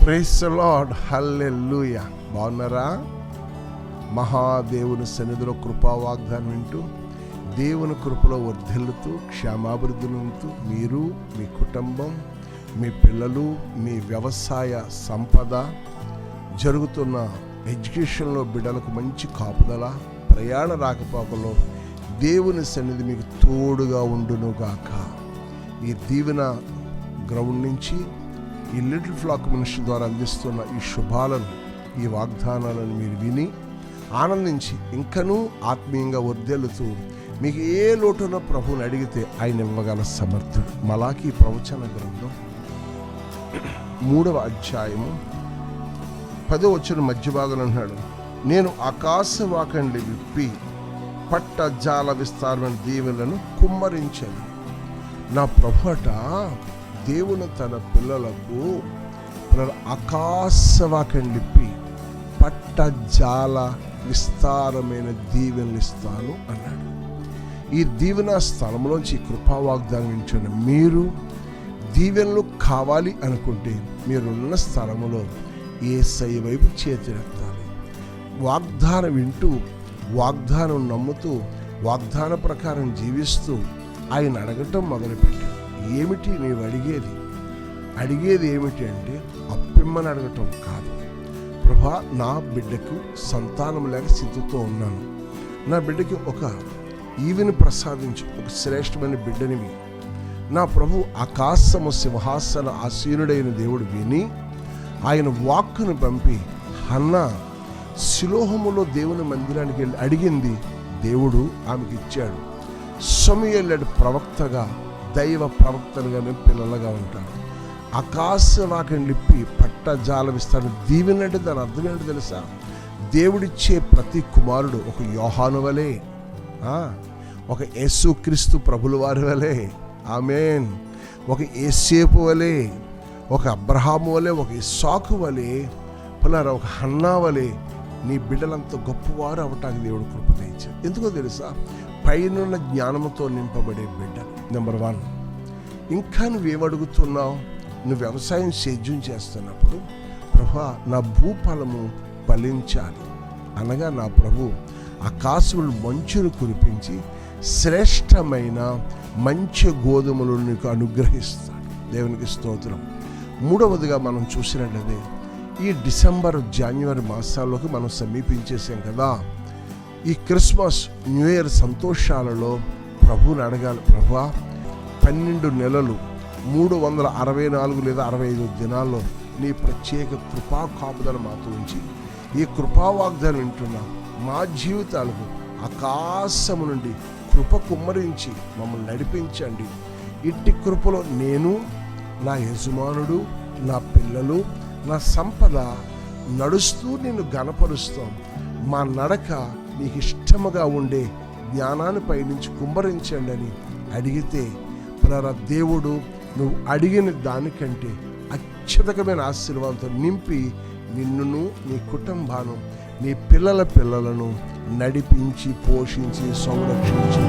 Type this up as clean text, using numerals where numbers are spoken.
Praise the lord, హల్లెలూయా. బాగున్నారా? మహాదేవుని సన్నిధిలో కృపా వాగ్దానం వింటూ దేవుని కృపలో వర్ధిల్లుతూ క్షేమాభివృద్ధులంటూ మీరు, మీ కుటుంబం, మీ పిల్లలు, మీ వ్యవసాయ సంపద, జరుగుతున్న ఎడ్యుకేషన్లో బిడ్డలకు మంచి కాపుదల, ప్రయాణ రాకపోకలో దేవుని సన్నిధి మీకు తోడుగా ఉండునుగాక. ఈ దీవెన గ్రౌండ్ నుంచి ఈ లిటిల్ ఫ్లాక్ మినిస్ట్రీ ద్వారా అందిస్తున్న ఈ శుభాలను, ఈ వాగ్దానాలను మీరు విని ఆనందించి ఇంకనూ ఆత్మీయంగా వర్ధిల్లుతూ మీకు ఏ లోటున ప్రభువుని అడిగితే ఆయన ఇవ్వగల సమర్థుడు. మలాకీ ప్రవచన గ్రంథం 3వ అధ్యాయము 10వ వచనం మధ్య భాగంలో అన్నాడు, నేను ఆకాశవాకండి విప్పి పట్ట జాల విస్తారమైన దీవెనలను కుమ్మరించాను. నా ప్రభుట దేవుని తన పిల్లలకు ఆకాశవాకండి విప్పి పట్ట జాల విస్తారమైన దీవెనలు ఇస్తాను అన్నాడు. ఈ దీవెన స్థలంలోంచి కృపా వాగ్దానం వింటున్న మీరు దీవెనలు కావాలి అనుకుంటే మీరున్న స్థలములో యేసయ్య వైపు చేతులెత్తాలి. వాగ్దానం వింటూ, వాగ్దానం నమ్ముతూ, వాగ్దాన ప్రకారం జీవిస్తూ ఆయన అడగటం మొదలుపెట్టాడు. ఏమిటి నీవు అడిగేది ఏమిటి అంటే అప్పిమ్మని అడగటం కాదు. ప్రభా, నా బిడ్డకు సంతానం లేక స్థితితో ఉన్నాను, నా బిడ్డకి ఒక ఈవిని ప్రసాదించు, ఒక శ్రేష్టమైన బిడ్డనివి. నా ప్రభు ఆకాశము సింహాసన ఆసీనుడైన దేవుడు విని ఆయన వాక్కును పంపి హన్నా శిలోహములో దేవుని మందిరానికి వెళ్ళి అడిగింది, దేవుడు ఆమెకి ఇచ్చాడు. సమూయేలు ప్రవక్తగా, దైవ ప్రవక్తలుగానే పిల్లలుగా ఉంటారు. ఆకాశవాకం లిప్పి పట్ట జాల విస్తారణ దీవెన అంటే దాని అర్థం ఏంటో తెలుసా? దేవుడిచ్చే ప్రతి కుమారుడు ఒక యోహాను వలె, ఒక యేసుక్రీస్తు ప్రభుల వారి వలె, ఆమేన్, ఒక యేసేపు వలె, ఒక అబ్రహాము వలె, ఒక ఇస్సాకు వలె, పిల్లరా ఒక హన్నా వలె నీ బిడ్డలంత గొప్పవారు అవటానికి దేవుడు కృప దయచాడు. ఎందుకో తెలుసా? పైనున్న జ్ఞానంతో నింపబడే బిడ్డ. నెంబర్ 1, ఇంకా నువ్వేమడుగుతున్నావు? నువ్వు వ్యవసాయం సేద్యం చేస్తున్నప్పుడు, ప్రభా నా భూఫలము ఫలించాలి అనగా నా ప్రభు ఆకాశములు మంచును కురిపించి శ్రేష్టమైన మంచి గోధుమలు నీకు అనుగ్రహిస్తాడు. దేవునికి స్తోత్రం. 3వదిగా మనం చూసినట్లయితే ఈ డిసెంబర్, జనవరి మాసాల్లోకి మనం సమీపించేసాం కదా. ఈ క్రిస్మస్, న్యూ ఇయర్ సంతోషాలలో ప్రభువుని అడగాలి. ప్రభా, 12 నెలలు 364 లేదా 65 దినాల్లో నీ ప్రత్యేక కృపా కాపుదల మాతో ఉంచి ఈ కృపా వాగ్దానం వింటున్నా మా జీవితాలకు ఆకాశము నుండి కృప కుమ్మరించి మమ్మల్ని నడిపించండి. ఇట్టి కృపలో నేను, నా యజమానుడు, నా పిల్లలు, నా సంపద నడుస్తూ నిన్ను ఘనపరుస్తాం. మా నడక నీకు ఇష్టముగా ఉండే జ్ఞానాన్ని పైనుంచి కుమ్మరించండి అని అడిగితే దేవుడు నువ్వు అడిగిన దానికంటే అత్యధికమైన ఆశీర్వాదంతో నింపి నిన్నును, నీ కుటుంబాన్ని, నీ పిల్లలను నడిపించి, పోషించి, సంరక్షించి